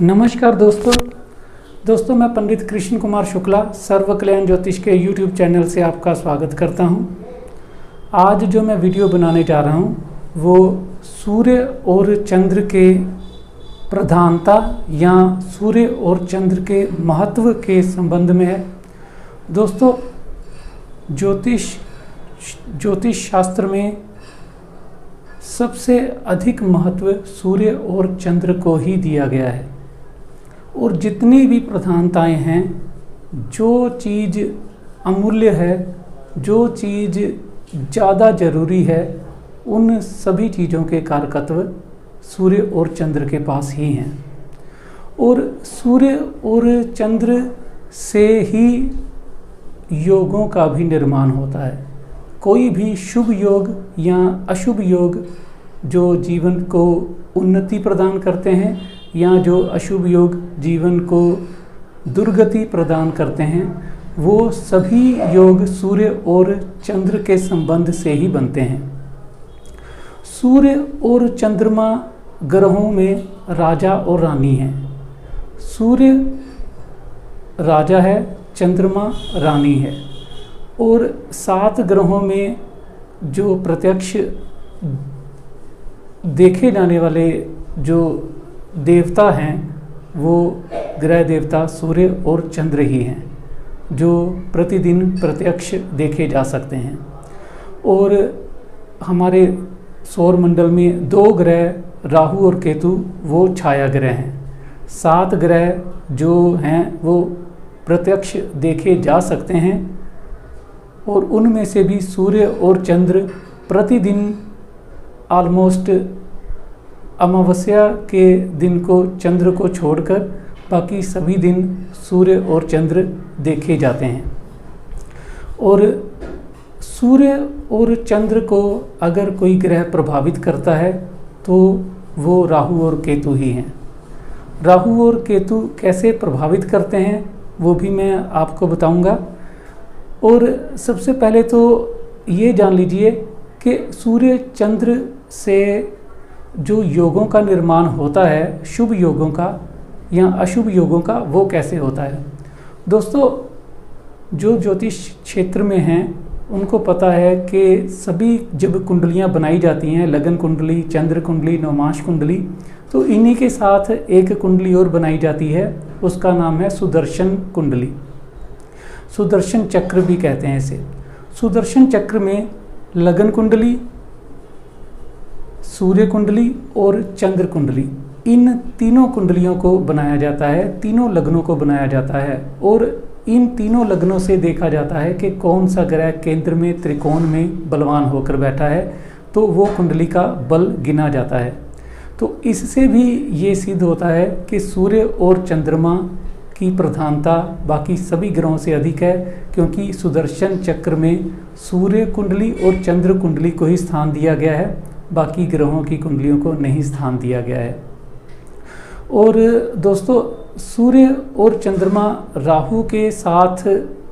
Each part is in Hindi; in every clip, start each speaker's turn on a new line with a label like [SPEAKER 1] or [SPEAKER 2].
[SPEAKER 1] नमस्कार दोस्तों मैं पंडित कृष्ण कुमार शुक्ला सर्व कल्याण ज्योतिष के YouTube चैनल से आपका स्वागत करता हूं। आज जो मैं वीडियो बनाने जा रहा हूं वो सूर्य और चंद्र के प्रधानता या सूर्य और चंद्र के महत्व के संबंध में है। दोस्तों ज्योतिष शास्त्र में सबसे अधिक महत्व सूर्य और चंद्र को ही दिया गया है और जितनी भी प्रधानताएं हैं, जो चीज़ अमूल्य है, जो चीज़ ज़्यादा ज़रूरी है, उन सभी चीज़ों के कारकत्व सूर्य और चंद्र के पास ही हैं। और सूर्य और चंद्र से ही योगों का भी निर्माण होता है। कोई भी शुभ योग या अशुभ योग जो जीवन को उन्नति प्रदान करते हैं या जो अशुभ योग जीवन को दुर्गति प्रदान करते हैं, वो सभी योग सूर्य और चंद्र के संबंध से ही बनते हैं। सूर्य और चंद्रमा ग्रहों में राजा और रानी हैं। सूर्य राजा है, चंद्रमा रानी है। और 7 ग्रहों में जो प्रत्यक्ष देखे जाने वाले जो देवता हैं वो ग्रह देवता सूर्य और चंद्र ही हैं, जो प्रतिदिन प्रत्यक्ष देखे जा सकते हैं। और हमारे सौर मंडल में 2 ग्रह राहु और केतु वो छाया ग्रह हैं। 7 ग्रह जो हैं वो प्रत्यक्ष देखे जा सकते हैं और उनमें से भी सूर्य और चंद्र प्रतिदिन ऑलमोस्ट अमावस्या के दिन को चंद्र को छोड़कर बाकी सभी दिन सूर्य और चंद्र देखे जाते हैं। और सूर्य और चंद्र को अगर कोई ग्रह प्रभावित करता है तो वो राहु और केतु ही हैं। राहु और केतु कैसे प्रभावित करते हैं वो भी मैं आपको बताऊंगा। और सबसे पहले तो ये जान लीजिए कि सूर्य चंद्र से जो योगों का निर्माण होता है, शुभ योगों का या अशुभ योगों का, वो कैसे होता है। दोस्तों जो ज्योतिष क्षेत्र में हैं उनको पता है कि सभी जब कुंडलियां बनाई जाती हैं, लगन कुंडली, चंद्र कुंडली, नवमाश कुंडली, तो इन्हीं के साथ एक कुंडली और बनाई जाती है, उसका नाम है सुदर्शन कुंडली। सुदर्शन चक्र भी कहते हैं इसे। सुदर्शन चक्र में लगन कुंडली, सूर्य कुंडली और चंद्र कुंडली, इन तीनों कुंडलियों को बनाया जाता है, तीनों लग्नों को बनाया जाता है। और इन तीनों लग्नों से देखा जाता है कि कौन सा ग्रह केंद्र में त्रिकोण में बलवान होकर बैठा है, तो वो कुंडली का बल गिना जाता है। तो इससे भी ये सिद्ध होता है कि सूर्य और चंद्रमा की प्रधानता बाकी सभी ग्रहों से अधिक है, क्योंकि सुदर्शन चक्र में सूर्य कुंडली और चंद्र कुंडली को ही स्थान दिया गया है, बाकी ग्रहों की कुंडलियों को नहीं स्थान दिया गया है। और दोस्तों सूर्य और चंद्रमा राहु के साथ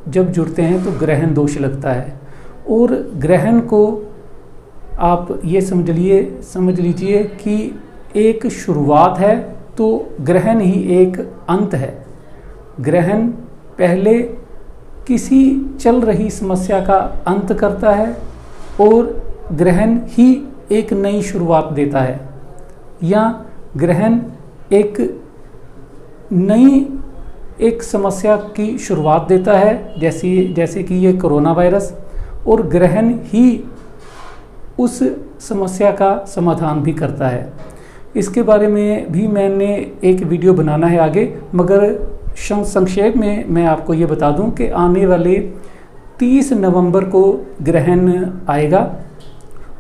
[SPEAKER 1] जब जुड़ते हैं तो ग्रहण दोष लगता है। और ग्रहण को आप ये समझ लीजिए कि एक शुरुआत है तो ग्रहण ही एक अंत है। ग्रहण पहले किसी चल रही समस्या का अंत करता है और ग्रहण ही एक नई शुरुआत देता है, या ग्रहण एक नई समस्या की शुरुआत देता है, जैसे कि ये कोरोना वायरस, और ग्रहण ही उस समस्या का समाधान भी करता है। इसके बारे में भी मैंने एक वीडियो बनाना है आगे, मगर संक्षेप में मैं आपको ये बता दूं कि आने वाले 30 नवंबर को ग्रहण आएगा।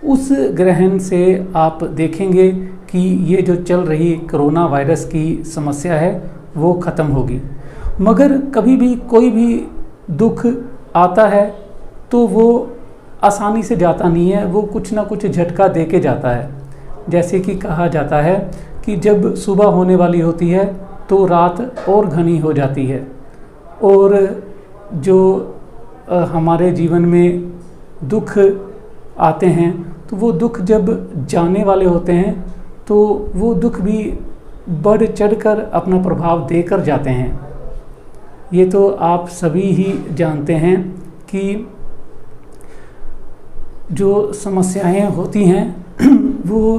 [SPEAKER 1] उस ग्रहण से आप देखेंगे कि ये जो चल रही कोरोना वायरस की समस्या है वो ख़त्म होगी। मगर कभी भी कोई भी दुख आता है तो वो आसानी से जाता नहीं है, वो कुछ ना कुछ झटका दे के जाता है। जैसे कि कहा जाता है कि जब सुबह होने वाली होती है तो रात और घनी हो जाती है। और जो हमारे जीवन में दुख आते हैं तो वो दुख जब जाने वाले होते हैं तो वो दुख भी बढ़ चढ़कर अपना प्रभाव देकर जाते हैं। ये तो आप सभी ही जानते हैं कि जो समस्याएं होती हैं वो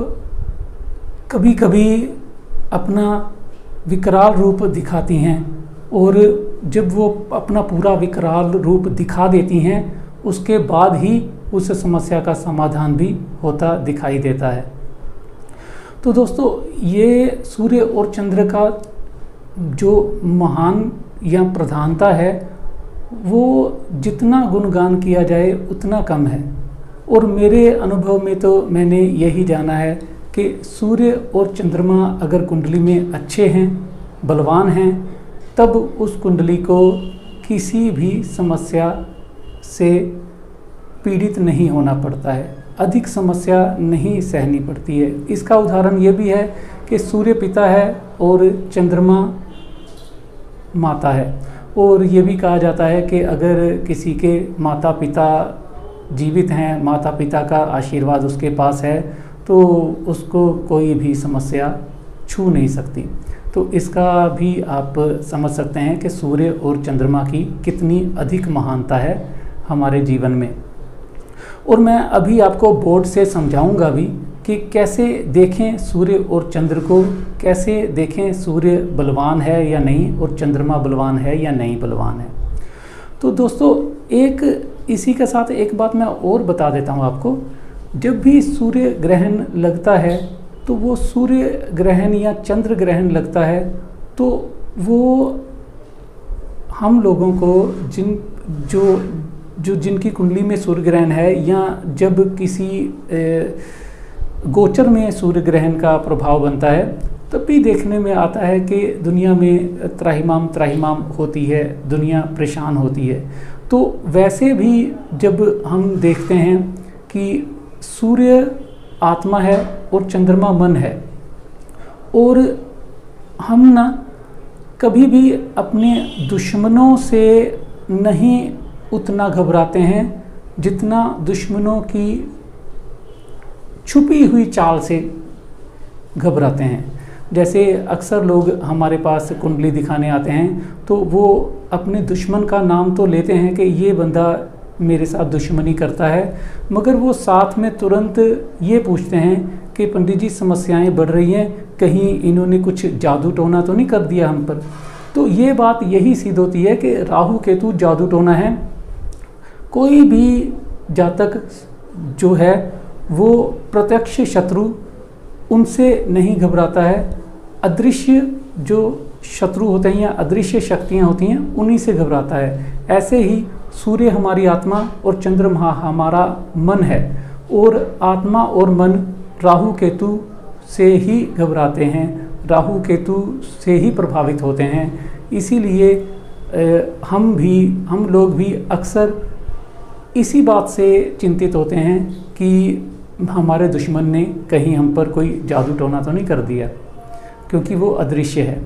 [SPEAKER 1] कभी कभी अपना विकराल रूप दिखाती हैं, और जब वो अपना पूरा विकराल रूप दिखा देती हैं उसके बाद ही उस समस्या का समाधान भी होता दिखाई देता है। तो दोस्तों, ये सूर्य और चंद्र का जो महान या प्रधानता है वो जितना गुणगान किया जाए उतना कम है। और मेरे अनुभव में तो मैंने यही जाना है कि सूर्य और चंद्रमा अगर कुंडली में अच्छे हैं, बलवान हैं, तब उस कुंडली को किसी भी समस्या से पीड़ित नहीं होना पड़ता है, अधिक समस्या नहीं सहनी पड़ती है। इसका उदाहरण ये भी है कि सूर्य पिता है और चंद्रमा माता है, और ये भी कहा जाता है कि अगर किसी के माता पिता जीवित हैं, माता पिता का आशीर्वाद उसके पास है, तो उसको कोई भी समस्या छू नहीं सकती। तो इसका भी आप समझ सकते हैं कि सूर्य और चंद्रमा की कितनी अधिक महानता है हमारे जीवन में। और मैं अभी आपको बोर्ड से समझाऊंगा भी कि कैसे देखें सूर्य और चंद्र को, कैसे देखें सूर्य बलवान है या नहीं और चंद्रमा बलवान है या नहीं बलवान है। तो दोस्तों, इसी के साथ एक बात मैं और बता देता हूँ आपको। जब भी सूर्य ग्रहण लगता है तो वो सूर्य ग्रहण या चंद्र ग्रहण लगता है तो वो हम लोगों को जिनकी कुंडली में सूर्य ग्रहण है, या जब किसी गोचर में सूर्य ग्रहण का प्रभाव बनता है, तब भी देखने में आता है कि दुनिया में त्राहिमाम होती है, दुनिया परेशान होती है। तो वैसे भी जब हम देखते हैं कि सूर्य आत्मा है और चंद्रमा मन है, और हम ना कभी भी अपने दुश्मनों से नहीं उतना घबराते हैं जितना दुश्मनों की छुपी हुई चाल से घबराते हैं। जैसे अक्सर लोग हमारे पास कुंडली दिखाने आते हैं तो वो अपने दुश्मन का नाम तो लेते हैं कि ये बंदा मेरे साथ दुश्मनी करता है, मगर वो साथ में तुरंत ये पूछते हैं कि पंडित जी समस्याएं बढ़ रही हैं, कहीं इन्होंने कुछ जादू टोना तो नहीं कर दिया हम पर। तो ये बात यही सिद्ध होती है कि राहु केतु जादू टोना है। कोई भी जातक जो है वो प्रत्यक्ष शत्रु, उनसे नहीं घबराता है। अदृश्य जो शत्रु होते हैं या अदृश्य शक्तियाँ होती हैं उन्हीं से घबराता है। ऐसे ही सूर्य हमारी आत्मा और चंद्रमा हमारा मन है, और आत्मा और मन राहु केतु से ही घबराते हैं, राहु केतु से ही प्रभावित होते हैं। इसीलिए हम लोग भी अक्सर इसी बात से चिंतित होते हैं कि हमारे दुश्मन ने कहीं हम पर कोई जादू टोना तो नहीं कर दिया, क्योंकि वो अदृश्य है।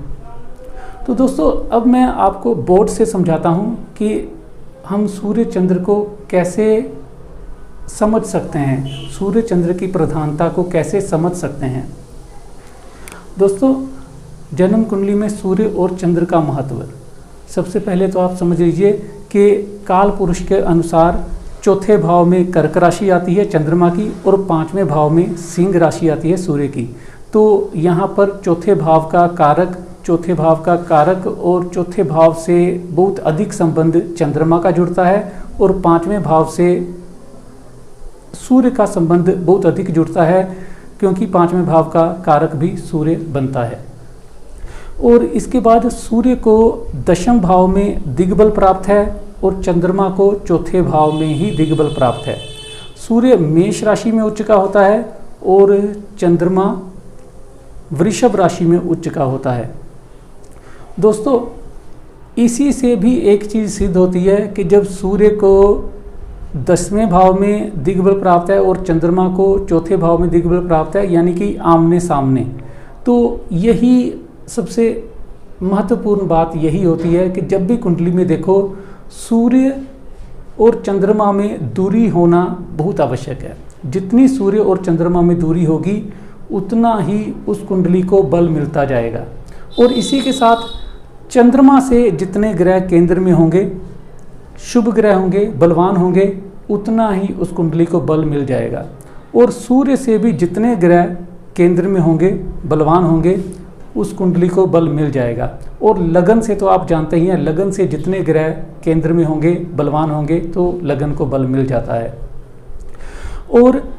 [SPEAKER 1] तो दोस्तों, अब मैं आपको बोर्ड से समझाता हूँ कि हम सूर्य चंद्र को कैसे समझ सकते हैं, सूर्य चंद्र की प्रधानता को कैसे समझ सकते हैं। दोस्तों, जन्म कुंडली में सूर्य और चंद्र का महत्व, सबसे पहले तो आप समझ लीजिए कि काल पुरुष के अनुसार चौथे भाव में कर्क राशि आती है चंद्रमा की, और पांचवें भाव में सिंह राशि आती है सूर्य की। तो यहाँ पर चौथे भाव का कारक और चौथे भाव से बहुत अधिक संबंध चंद्रमा का जुड़ता है, और पांचवें भाव से सूर्य का संबंध बहुत अधिक जुड़ता है, क्योंकि पांचवें भाव का कारक भी सूर्य बनता है। और इसके बाद सूर्य को दशम भाव में दिग्बल प्राप्त है और चंद्रमा को चौथे भाव में ही दिग्बल प्राप्त है। सूर्य मेष राशि में उच्च का होता है और चंद्रमा वृषभ राशि में उच्च का होता है। दोस्तों, इसी से भी एक चीज़ सिद्ध होती है कि जब सूर्य को 10वें भाव में दिग्बल प्राप्त है और चंद्रमा को चौथे भाव में दिग्बल प्राप्त है, यानी कि आमने सामने, तो यही सबसे महत्वपूर्ण बात यही होती है कि जब भी कुंडली में देखो सूर्य और चंद्रमा में दूरी होना बहुत आवश्यक है। जितनी सूर्य और चंद्रमा में दूरी होगी उतना ही उस कुंडली को बल मिलता जाएगा। और इसी के साथ चंद्रमा से जितने ग्रह केंद्र में होंगे, शुभ ग्रह होंगे, बलवान होंगे, उतना ही उस कुंडली को बल मिल जाएगा। और सूर्य से भी जितने ग्रह केंद्र में होंगे, बलवान होंगे, उस कुंडली को बल मिल जाएगा। और लगन से तो आप जानते ही हैं, लगन से जितने ग्रह केंद्र में होंगे, बलवान होंगे, तो लगन को बल मिल जाता है। और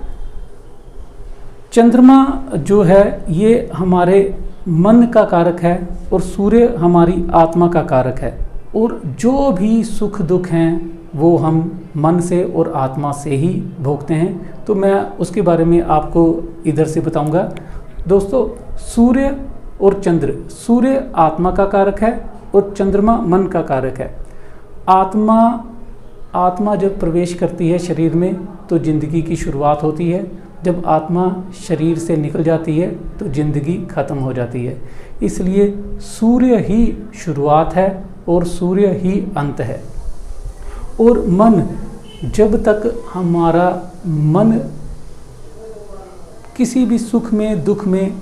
[SPEAKER 1] चंद्रमा जो है ये हमारे मन का कारक है और सूर्य हमारी आत्मा का कारक है। और जो भी सुख दुख हैं वो हम मन से और आत्मा से ही भोगते हैं। तो मैं उसके बारे में आपको इधर से बताऊंगा। दोस्तों, सूर्य और चंद्र, सूर्य आत्मा का कारक है और चंद्रमा मन का कारक है। आत्मा जब प्रवेश करती है शरीर में तो जिंदगी की शुरुआत होती है। जब आत्मा शरीर से निकल जाती है तो जिंदगी खत्म हो जाती है। इसलिए सूर्य ही शुरुआत है और सूर्य ही अंत है। और मन, जब तक हमारा मन किसी भी सुख में दुख में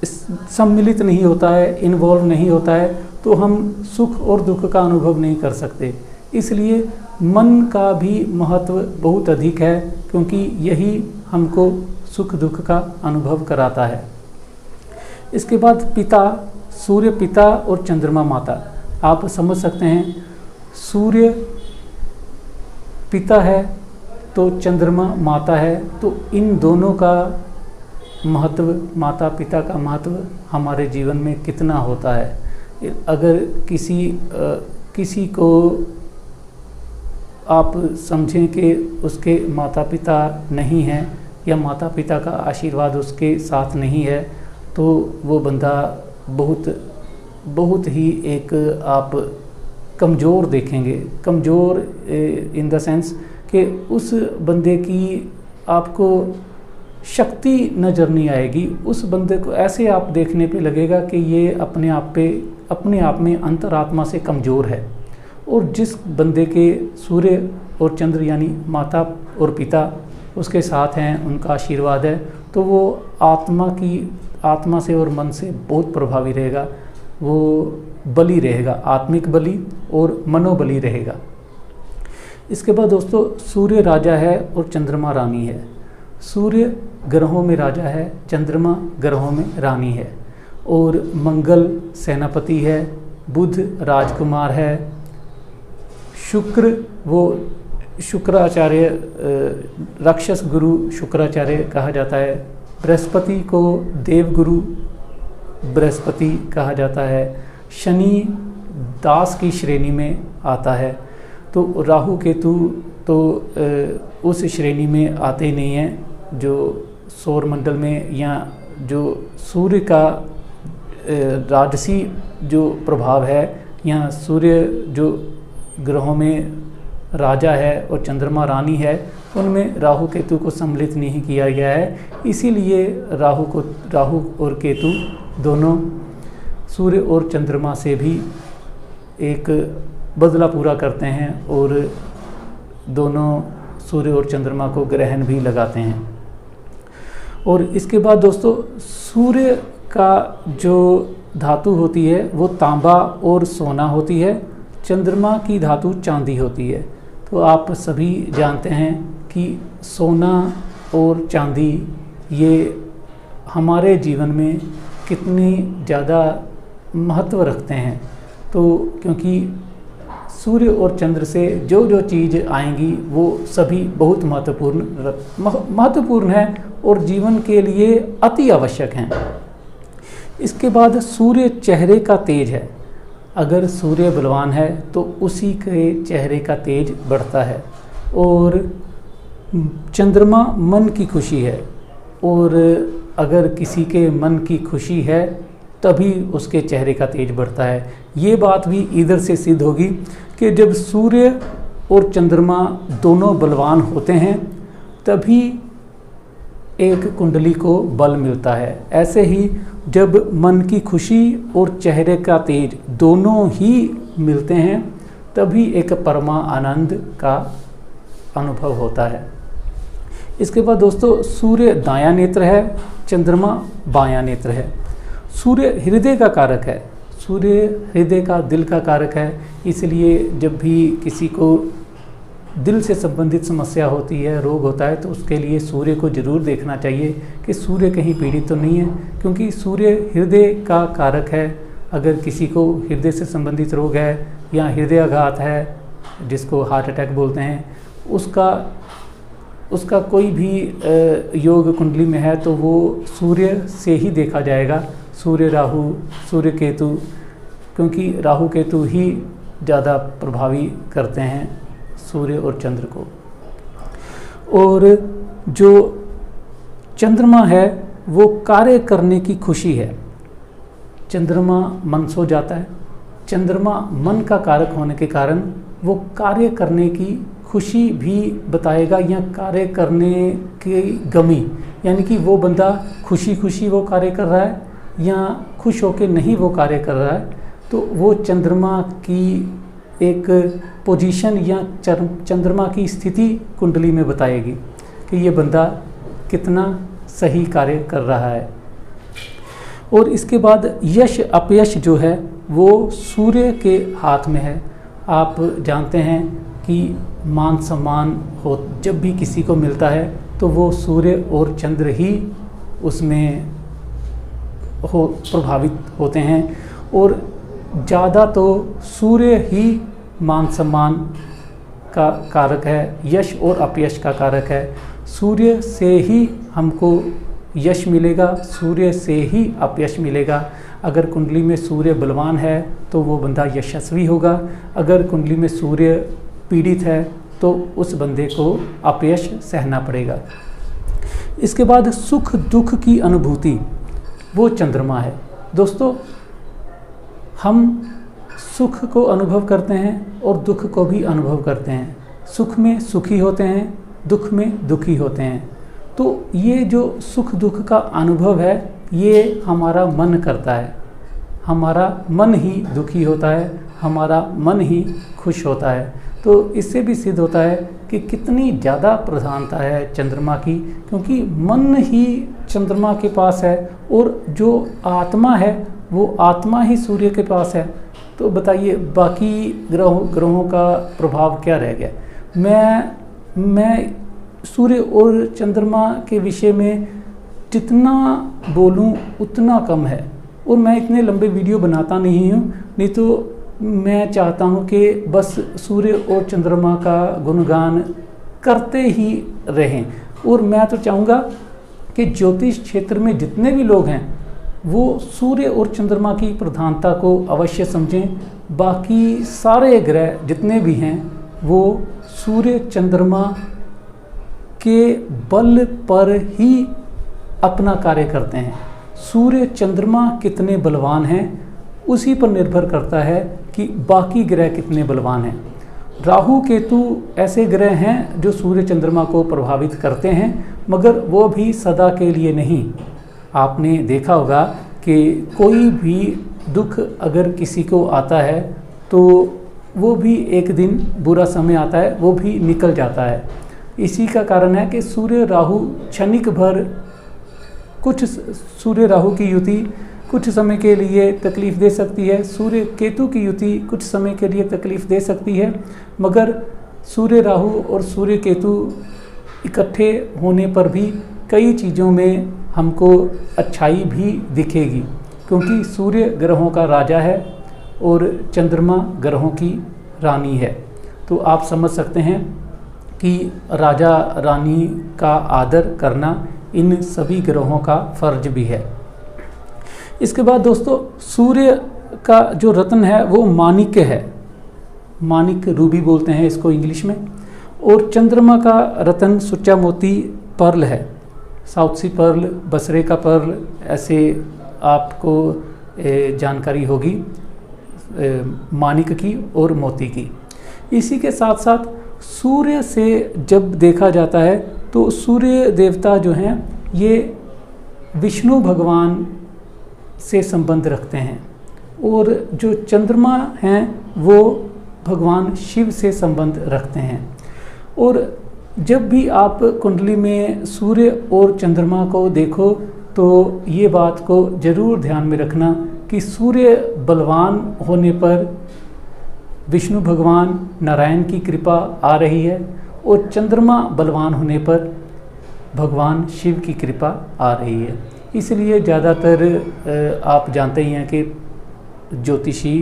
[SPEAKER 1] सम्मिलित नहीं होता है, इन्वॉल्व नहीं होता है, तो हम सुख और दुख का अनुभव नहीं कर सकते। इसलिए मन का भी महत्व बहुत अधिक है, क्योंकि यही हमको सुख दुख का अनुभव कराता है। इसके बाद पिता, सूर्य पिता और चंद्रमा माता। आप समझ सकते हैं, सूर्य पिता है तो चंद्रमा माता है, तो इन दोनों का महत्व, माता पिता का महत्व हमारे जीवन में कितना होता है। अगर किसी को आप समझें कि उसके माता पिता नहीं हैं या माता पिता का आशीर्वाद उसके साथ नहीं है, तो वो बंदा बहुत ही एक आप कमज़ोर देखेंगे। कमज़ोर इन द सेंस कि उस बंदे की आपको शक्ति नज़र नहीं आएगी। उस बंदे को ऐसे आप देखने पे लगेगा कि ये अपने आप में अंतरात्मा से कमज़ोर है। और जिस बंदे के सूर्य और चंद्र यानी माता और पिता उसके साथ हैं, उनका आशीर्वाद है, तो वो आत्मा से और मन से बहुत प्रभावी रहेगा। वो बली रहेगा, आत्मिक बली और मनोबली रहेगा। इसके बाद दोस्तों, सूर्य राजा है और चंद्रमा रानी है। सूर्य ग्रहों में राजा है, चंद्रमा ग्रहों में रानी है। और मंगल सेनापति है, बुध राजकुमार है, शुक्र वो शुक्राचार्य, राक्षस गुरु शुक्राचार्य कहा जाता है। बृहस्पति को देवगुरु बृहस्पति कहा जाता है। शनि दास की श्रेणी में आता है। तो राहु केतु तो उस श्रेणी में आते ही नहीं हैं, जो सौरमंडल में या जो सूर्य का राजसी जो प्रभाव है, या सूर्य जो ग्रहों में राजा है और चंद्रमा रानी है, उनमें राहु केतु को सम्मिलित नहीं किया गया है। इसीलिए राहु और केतु दोनों सूर्य और चंद्रमा से भी एक बदला पूरा करते हैं और दोनों सूर्य और चंद्रमा को ग्रहण भी लगाते हैं। और इसके बाद दोस्तों, सूर्य का जो धातु होती है वो तांबा और सोना होती है। चंद्रमा की धातु चांदी होती है। तो आप सभी जानते हैं कि सोना और चांदी ये हमारे जीवन में कितनी ज़्यादा महत्व रखते हैं। तो क्योंकि सूर्य और चंद्र से जो जो चीज़ आएंगी वो सभी बहुत महत्वपूर्ण है और जीवन के लिए अति आवश्यक हैं। इसके बाद सूर्य चेहरे का तेज है। अगर सूर्य बलवान है तो उसी के चेहरे का तेज बढ़ता है। और चंद्रमा मन की खुशी है, और अगर किसी के मन की खुशी है तभी उसके चेहरे का तेज बढ़ता है। ये बात भी इधर से सिद्ध होगी कि जब सूर्य और चंद्रमा दोनों बलवान होते हैं तभी एक कुंडली को बल मिलता है। ऐसे ही जब मन की खुशी और चेहरे का तेज दोनों ही मिलते हैं तभी एक परमा आनंद का अनुभव होता है। इसके बाद दोस्तों सूर्य दायां नेत्र है, चंद्रमा बायां नेत्र है। सूर्य हृदय का कारक है, सूर्य हृदय का दिल का कारक है, इसलिए जब भी किसी को दिल से संबंधित समस्या होती है, रोग होता है, तो उसके लिए सूर्य को जरूर देखना चाहिए कि सूर्य कहीं पीड़ित तो नहीं है, क्योंकि सूर्य हृदय का कारक है। अगर किसी को हृदय से संबंधित रोग है या हृदयाघात है, जिसको हार्ट अटैक बोलते हैं, उसका कोई भी योग कुंडली में है तो वो सूर्य से ही देखा जाएगा। सूर्य राहु, सूर्य केतु, क्योंकि राहु केतु ही ज़्यादा प्रभावी करते हैं सूर्य और चंद्र को। और जो चंद्रमा है वो कार्य करने की खुशी है। चंद्रमा मन सो जाता है, चंद्रमा मन का कारक होने के कारण वो कार्य करने की खुशी भी बताएगा या कार्य करने की गमी, यानी कि वो बंदा खुशी खुशी वो कार्य कर रहा है या खुश होकर नहीं वो कार्य कर रहा है, तो वो चंद्रमा की एक पोजीशन या चंद्रमा की स्थिति कुंडली में बताएगी कि ये बंदा कितना सही कार्य कर रहा है। और इसके बाद यश अपयश जो है वो सूर्य के हाथ में है। आप जानते हैं कि मान सम्मान हो जब भी किसी को मिलता है तो वो सूर्य और चंद्र ही उसमें प्रभावित होते हैं, और ज़्यादा तो सूर्य ही मान सम्मान का कारक है, यश और अपयश का कारक है। सूर्य से ही हमको यश मिलेगा, सूर्य से ही अपयश मिलेगा। अगर कुंडली में सूर्य बलवान है तो वो बंदा यशस्वी होगा, अगर कुंडली में सूर्य पीड़ित है तो उस बंदे को अपयश सहना पड़ेगा। इसके बाद सुख दुख की अनुभूति वो चंद्रमा है। दोस्तों, हम सुख को अनुभव करते हैं और दुख को भी अनुभव करते हैं। सुख में सुखी होते हैं, दुख में दुखी होते हैं। तो ये जो सुख दुख का अनुभव है ये हमारा मन करता है। हमारा मन ही दुखी होता है, हमारा मन ही खुश होता है। तो इससे भी सिद्ध होता है कि कितनी ज़्यादा प्रधानता है चंद्रमा की, क्योंकि मन ही चंद्रमा के पास है और जो आत्मा है वो आत्मा ही सूर्य के पास है। तो बताइए बाकी ग्रहों का प्रभाव क्या रह गया। मैं सूर्य और चंद्रमा के विषय में जितना बोलूं उतना कम है, और मैं इतने लंबे वीडियो बनाता नहीं हूं, नहीं तो मैं चाहता हूं कि बस सूर्य और चंद्रमा का गुणगान करते ही रहें। और मैं तो चाहूँगा कि ज्योतिष क्षेत्र में जितने भी लोग हैं वो सूर्य और चंद्रमा की प्रधानता को अवश्य समझें। बाकी सारे ग्रह जितने भी हैं वो सूर्य चंद्रमा के बल पर ही अपना कार्य करते हैं। सूर्य चंद्रमा कितने बलवान हैं उसी पर निर्भर करता है कि बाकी ग्रह कितने बलवान हैं। राहु केतु ऐसे ग्रह हैं जो सूर्य चंद्रमा को प्रभावित करते हैं, मगर वो भी सदा के लिए नहीं। आपने देखा होगा कि कोई भी दुख अगर किसी को आता है तो वो भी एक दिन बुरा समय आता है, वो भी निकल जाता है। इसी का कारण है कि सूर्य राहु क्षणिक भर कुछ सूर्य राहु की युति कुछ समय के लिए तकलीफ़ दे सकती है, सूर्य केतु की युति कुछ समय के लिए तकलीफ़ दे सकती है, मगर सूर्य राहु और सूर्य केतु इकट्ठे होने पर भी कई चीज़ों में हमको अच्छाई भी दिखेगी, क्योंकि सूर्य ग्रहों का राजा है और चंद्रमा ग्रहों की रानी है। तो आप समझ सकते हैं कि राजा रानी का आदर करना इन सभी ग्रहों का फर्ज भी है। इसके बाद दोस्तों, सूर्य का जो रत्न है वो माणिक्य है, माणिक रूबी बोलते हैं इसको इंग्लिश में, और चंद्रमा का रत्न सुच्चा मोती पर्ल है, साउथ सी पर्ल, बसरे का पर्ल, ऐसे आपको जानकारी होगी माणिक की और मोती की। इसी के साथ साथ सूर्य से जब देखा जाता है तो सूर्य देवता जो हैं ये विष्णु भगवान से संबंध रखते हैं, और जो चंद्रमा हैं वो भगवान शिव से संबंध रखते हैं। और जब भी आप कुंडली में सूर्य और चंद्रमा को देखो तो ये बात को ज़रूर ध्यान में रखना कि सूर्य बलवान होने पर विष्णु भगवान नारायण की कृपा आ रही है और चंद्रमा बलवान होने पर भगवान शिव की कृपा आ रही है। इसलिए ज़्यादातर आप जानते ही हैं कि ज्योतिषी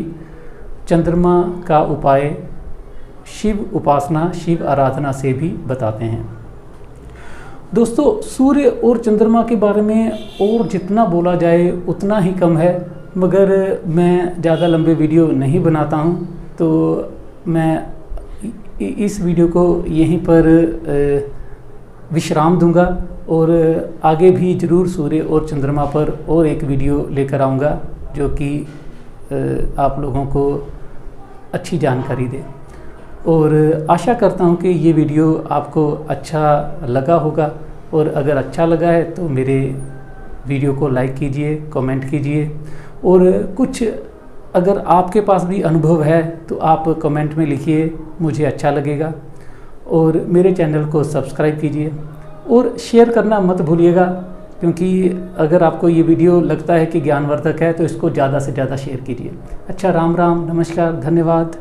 [SPEAKER 1] चंद्रमा का उपाय शिव उपासना, शिव आराधना से भी बताते हैं। दोस्तों, सूर्य और चंद्रमा के बारे में और जितना बोला जाए उतना ही कम है, मगर मैं ज़्यादा लंबे वीडियो नहीं बनाता हूँ, तो मैं इस वीडियो को यहीं पर विश्राम दूंगा और आगे भी ज़रूर सूर्य और चंद्रमा पर और एक वीडियो लेकर आऊँगा जो कि आप लोगों को अच्छी जानकारी दे। और आशा करता हूँ कि ये वीडियो आपको अच्छा लगा होगा, और अगर अच्छा लगा है तो मेरे वीडियो को लाइक कीजिए, कमेंट कीजिए, और कुछ अगर आपके पास भी अनुभव है तो आप कमेंट में लिखिए, मुझे अच्छा लगेगा। और मेरे चैनल को सब्सक्राइब कीजिए और शेयर करना मत भूलिएगा, क्योंकि अगर आपको ये वीडियो लगता है कि ज्ञानवर्धक है तो इसको ज़्यादा से ज़्यादा शेयर कीजिए। अच्छा, राम राम, नमस्कार, धन्यवाद।